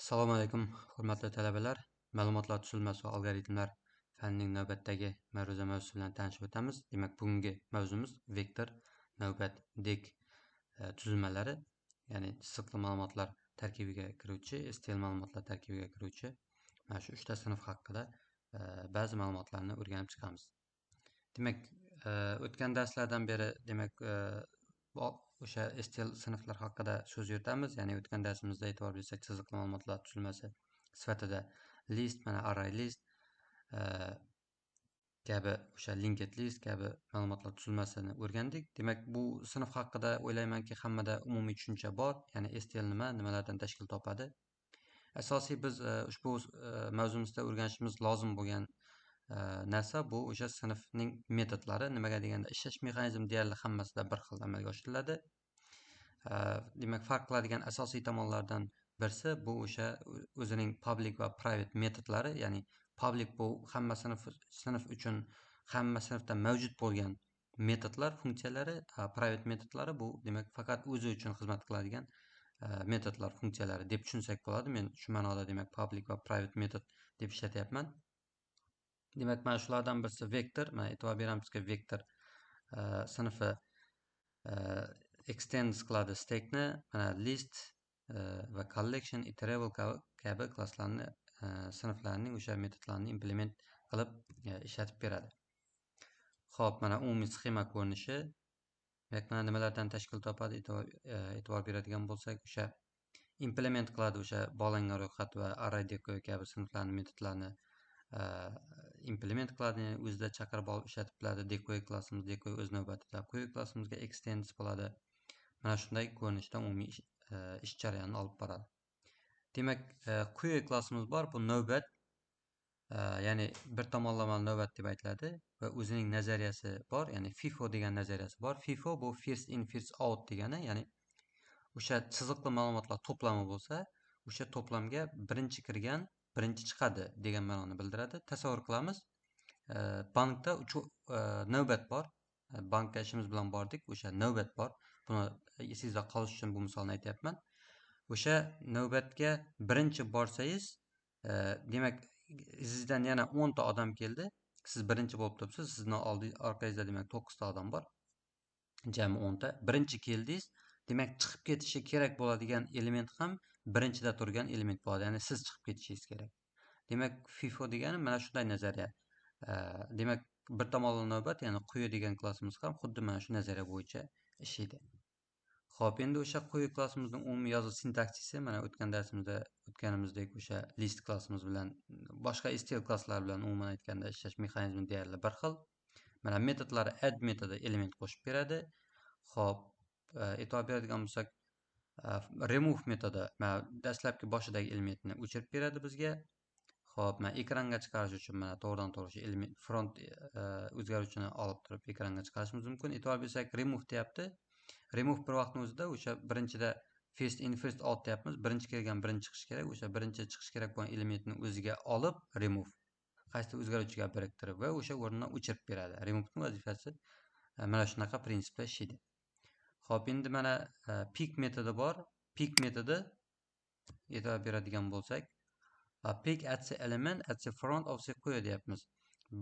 Assalomu alaykum, hurmatli talabalar. Ma'lumotlar tuzilmasi va algoritmlar fanning navbatdagi ma'ruza mavzusi bilan tanishib o'tamiz. Demak, bugungi mavzumiz vektor, navbat, dek tuzilmalari, ya'ni chiziqli ma'lumotlar tarkibiga kiruvchi, STL ma'lumotlar tarkibiga kiruvchi mana shu uchta sinf haqida ba'zi ma'lumotlarni o'rganib chiqamiz. Demak, o'tgan darslardan beri o'sha STL sinflar haqida so'z yuritamiz. Ya'ni o'tgan darsimizda e'tibor bersak, chiziqli ma'lumotlar tuzilmasi sifatida list, mana array list kabi, o'sha linked list kabi ma'lumotlar tuzilmasini o'rgandik. Demak, bu sinf haqida o'ylaymanki hammada umumiy tushuncha bor. Ya'ni STL nimalardan tashkil topadi. Asosiy biz ushbu mavzumizda o'rganishimiz lozim bo'lgan narsa bu o'sha sinfning metodlari. Nimaga deganda ishlash mexanizmi deyarli hammasida bir xil amalga oshiriladi. Demak, farq qiladigan asosiy tomonlardan birisi bu o'sha o'zining public va private metodlari. Ya'ni public bu hamma sinf uchun hamma sinfda mavjud bo'lgan metodlar, funksiyalari. Private metodlari bu demak faqat o'zi uchun xizmat qiladigan metodlar, funksiyalari deb tushunsak bo'ladi. Men shu ma'noda demak public va private metod deb ishlatyapman. Demak, mana shulardan birisi vektor. Mana e'tibor beramizki, vektor sinfi extends qiladi stackni. Mana list va collection, iterable kabi klasslarni sinflarning o'sha metodlarni implement qilib ishlatib beradi. Xo'p, mana umumiy sxema ko'rinishi. Demak, mana nimalardan tashkil topadi e'tibor beradigan bo'lsak, o'sha implement qiladi o'sha bog'langan ro'yxat va array decoy kabi sinflarni metodlarni implement qiladi, ya'ni o'zida chaqirib olib ishlatib biladi. Decoy klassimiz, decoy o'z navbatida quyi klassimizga extends bo'ladi. Mana shunday ko'rinishda umumiy ish jarayonini olib boradi. Demak, quyi klassimiz bor, bu navbat, ya'ni bir tomonlama navbat deb aytiladi va o'zining nazariyasi bor, ya'ni FIFO degan nazariyasi bor. FIFO bu first in first out degani, ya'ni o'sha chiziqli ma'lumotlar to'plami bo'lsa, o'sha to'plamga birinchi kirgan birinchi chiqadi degan ma'noni bildiradi. Tasavvur qilamiz, bankda navbat bor. Bankka ishimiz bilan bordik, o'sha navbat bor. Buni esingizda qolish uchun bu misolni aytyapman. O'sha navbatga birinchi borsangiz, demak, sizdan yana 10 ta odam keldi. Siz birinchi bo'lib turibsiz. Sizning orqangizda demak 9 ta odam bor. Jami 10 ta. Birinchi keldingiz, demak chiqib ketishi kerak bo'ladigan element ham birinchida turgan element bo'ladi. Ya'ni siz chiqib ketishingiz kerak. Demak, FIFO degani mana shunday nazariya. Demak, bir tomonlama navbat, ya'ni quyi degan klassimiz ham xuddi mana shu nazariya bo'yicha ishlaydi. Xo'p, endi o'sha quyi klassimizning umumiy yozuv sintaksisi mana o'tgan darsimizda o'tganimizdek o'sha list klassimiz bilan boshqa STL klasslar bilan umuman aytganda ishlash mexanizmi deyarli bir xil. Mana metodlari add metodi element qo'shib beradi. Xo'p, e'tibor beradigan bo'lsak, remove metodi mana dastlabki boshidagi elementni o'chirib beradi bizga. Xo'p, mana ekranga chiqarish uchun mana to'g'ridan-to'g'ri element front o'zgaruvchini olib turib ekranga chiqarishimiz mumkin. E'tibor bersak, remove deyapti. Remove bir vaqtning o'zida o'sha birinchida first in first out deyapmiz. Birinchi kelgan birinchi chiqish kerak. O'sha birinchi chiqish kerak bo'lgan elementni o'ziga olib remove qaysi o'zgaruvchiga biriktirib va o'sha o'rnidan o'chirib beradi. Removening vazifasi mana shunaqa prinsipda ishlaydi. Xo'p, endi mana pick metodi bor. Pick metodi e'tibor beradigan bo'lsak, pick at the element at the front of the query deyapmiz.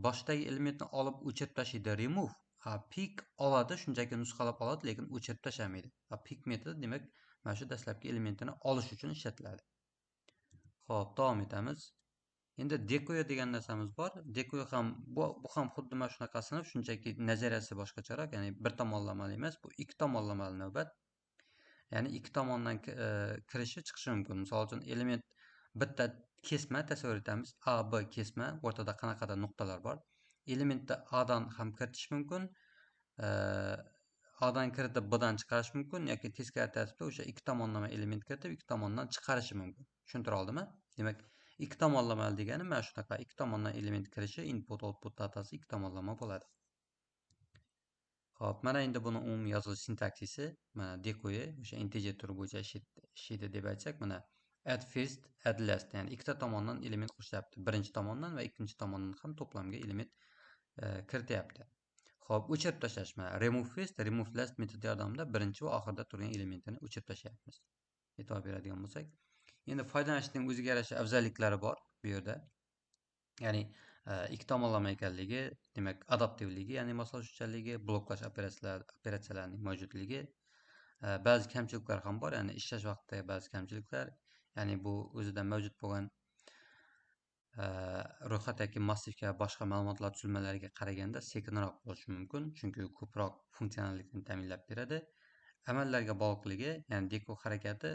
Boshdagi elementni olib o'chirib tashlaydi remove. Pick oladi, shunchaki nusxalab oladi, lekin o'chirib tashlamaydi. Pick metodi demak mana shu dastlabki elementini olish uchun ishlatiladi. Xo'p, davom etamiz. Endi decoy degan narsamiz bor. Decoy ham bu ham xuddi mana shunaqa sinf, shunchaki nazariyasi boshqacharoq, ya'ni bir tomonlamali emas, bu ikki tomonlamali navbat. Ya'ni ikki tomondan kirishi chiqishi mumkin. Misol uchun element bitta kesma tasavvur etamiz. A, B kesma, o'rtada qanaqadir nuqtalar bor. Elementni A dan ham kiritish mumkin. A dan kiritib B dan chiqarish mumkin yoki teskari tartibda o'sha ikki tomonlama element kiritib ikki tomondan chiqarishi mumkin. Tushuntira oldimmi? Demak, ikki tomonlamali degani mana shunaqa ikki tomondan element kirishi, input output datasi ikki tomonlama bo'ladi. Xo'p, mana endi buni umumiy yozuv sintaksisi, mana decoy o'sha integer turi bo'yicha ishlaydi deb aytsak, mana add first, add last, ya'ni ikkita tomondan element qo'shyapti. Birinchi tomondan va ikkinchi tomondan ham to'plamga element kirityapti. Xo'p, o'chirib tashlash, mana remove first, remove last metodi yordamida birinchi va oxirida turgan elementini o'chirib tashlayapmiz. E'tibor beradigan bo'lsak, Endi foydalanishning o'ziga yarasha afzalliklari bor bu yerda. Ya'ni ikki tomonlama ekanligi, demak adaptivligi, ya'ni moslashuvchanligi, bloklash operatsiyalarining mavjudligi, ba'zi kamchiliklar ham bor, ya'ni ishlash vaqtidagi ba'zi kamchiliklar, ya'ni bu o'zida mavjud bo'lgan ro'yxatdagi massivga boshqa ma'lumotlar tuzilmalariga qaraganda sekinroq bo'lishi mumkin, chunki u ko'proq funksionallikni ta'minlab beradi. Amallarga bog'liqligi, ya'ni Deco harakati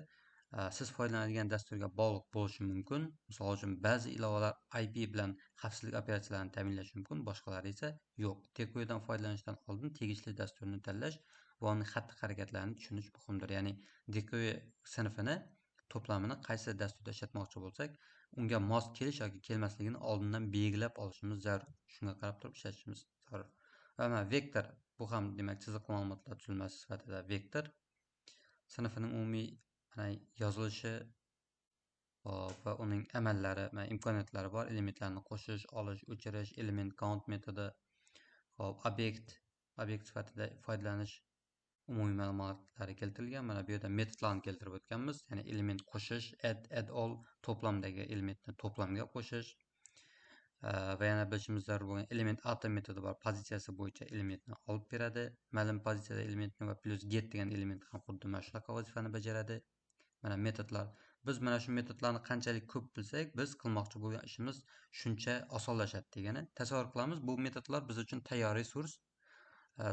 siz foydalanadigan dasturga bog'liq bo'lishi mumkin. Misol uchun ba'zi ilovalar IP bilan xavfsizlik operatsiyalarini ta'minlashi mumkin, boshqalari esa yo'q. Deco'dan foydalanishdan oldin tegishli dasturni tanlash va uning xatti-harakatlarini tushunish muhimdir. Ya'ni Deco sinfini to'plamini qaysi dasturda ishlatmoqchi bo'lsak, unga mos kelish yoki kelmasligini oldindan belgilab olishimiz zarur. Shunga qarab turib ishlatishimiz zarur. Va vektor, bu ham demak chiziqli ma'lumotlar tuzilmasi sifatida vektor sinfining umumiy yozilishi va uning amallari va imkoniyatlari bor. Elementlarni qo'shish, olish, o'chirish, element count metodi, obyekt sifatida foydalanish umumiy ma'lumotlari keltirilgan. Mana bu yerda metodlarni keltirib o'tganmiz. Ya'ni element qo'shish, add all, to'plamdagi elementni to'plamga qo'shish va yana bilishimiz zarur bo'lgan element atom metodi bor. Pozitsiyasi bo'yicha elementni olib beradi. Ma'lum pozitsiyada elementni va plus get degan element ham xuddi mana shunaqa vazifani bajaradi. Mana metodlar. Biz mana shu metodlarni qanchalik ko'p bilsak, biz qilmoqchi bo'lgan ishimiz shuncha osonlashadi degani. Tasavvur qilamiz, bu metodlar biz uchun tayyor resurs.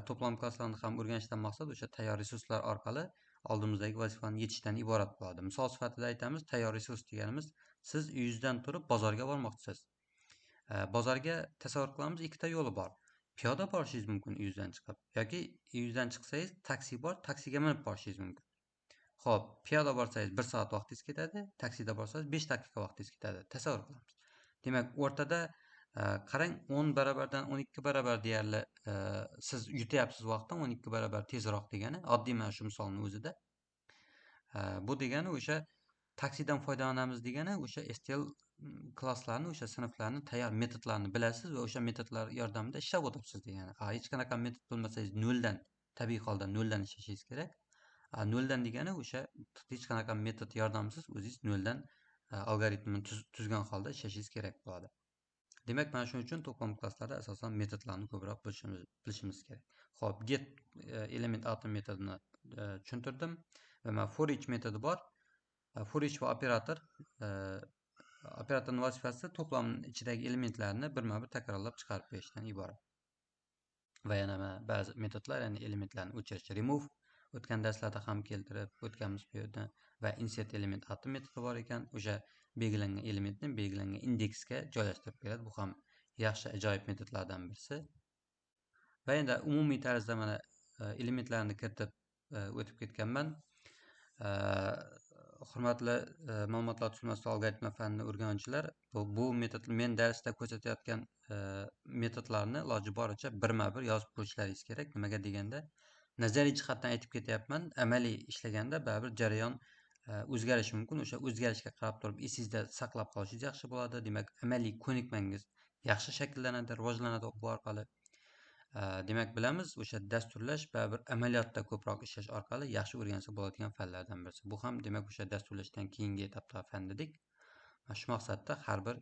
To'plam klasslarni ham o'rganishdan maqsad o'sha tayyor resurslar orqali oldimizdagi vazifani yechishdan iborat bo'ladi. Misol sifatida aytamiz, tayyor resurs deganimiz, siz uyingizdan turib bozorga bormoqchisiz. Bozorga tasavvur qilamiz, ikkita yo'li bor. Piyoda borishingiz mumkin uyingizdan chiqib, yoki uyingizdan chiqsangiz taksi bor, taksiga minib borishingiz mumkin. Xo'p, piyoda borsangiz 1 soat vaqtingiz ketadi, taksida borsangiz 5 daqiqa vaqtingiz ketadi. Tasavvur qilamiz. Demak, o'rtada qarang, 10 barobardan 12 barobar deyarli siz yutyapsiz vaqtdan 12 barobar tezroq degani, oddiy mana shu misolni o'zida. Bu degani o'sha taksidan foydalanamiz degani, o'sha STL klasslarni, o'sha sinflarni, tayyor metodlarni bilasiz va o'sha metodlar yordamida ishlab o'tiribsiz degani. Hech qanaqa metod bilmasangiz noldan, tabiiy holda noldan ishlashingiz kerak. Noldan degani o'sha hech qanaqa metod yordamsiz o'zingiz noldan algoritmni tuzgan holda ishlashingiz kerak bo'ladi. Demak, mana shuning uchun to'plam klasslarda asosan metodlarni ko'proq bilishimiz kerak. Xo'p, get element atom metodini tushuntirdim va mana for each metodi bor. For each va operatorning vazifasi to'plamning ichidagi elementlarni birma-bir takrorlab chiqarib berishdan iborat. Va yana ba'zi metodlar, ya'ni elementlarni o'chirish, remove, o'tgan darslarda ham keltirib o'tganmiz bu yerda, va insert element atom metodi bor ekan, o'sha belgilangan elementni belgilangan indeksga joylashtirib beradi. Bu ham yaxshi ajoyib metodlardan birisi. Va endi umumiy tarzda mana elementlarni kiritib o'tib ketganman. Hurmatli ma'lumotlar tuzilmasi algoritma fanini o'rganuvchilar, bu metod, men darsda ko'rsatayotgan metodlarni iloji boricha birma-bir yozib qo'yishlaringiz kerak. Nimaga deganda, nazariy jihatdan aytib ketyapman, amaliy ishlaganda baribir jarayon o'zgarishi mumkin. O'sha o'zgarishga qarab turib esingizda saqlab qolishingiz yaxshi bo'ladi. Demak, amaliy ko'nikmangiz yaxshi shakllanadi, rivojlanadi bu orqali. Demak, bilamiz, o'sha dasturlash baribir amaliyotda ko'proq ishlash orqali yaxshi o'rgansa bo'ladigan fanlardan birisi. Bu ham demak o'sha dasturlashdan keyingi etapdagi fan dedik. Shu maqsadda har bir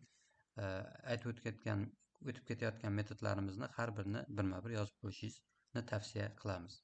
aytib o'tib ketayotgan metodlarimizni har birini birma-bir yozib qo'yishingizni tavsiya qilamiz.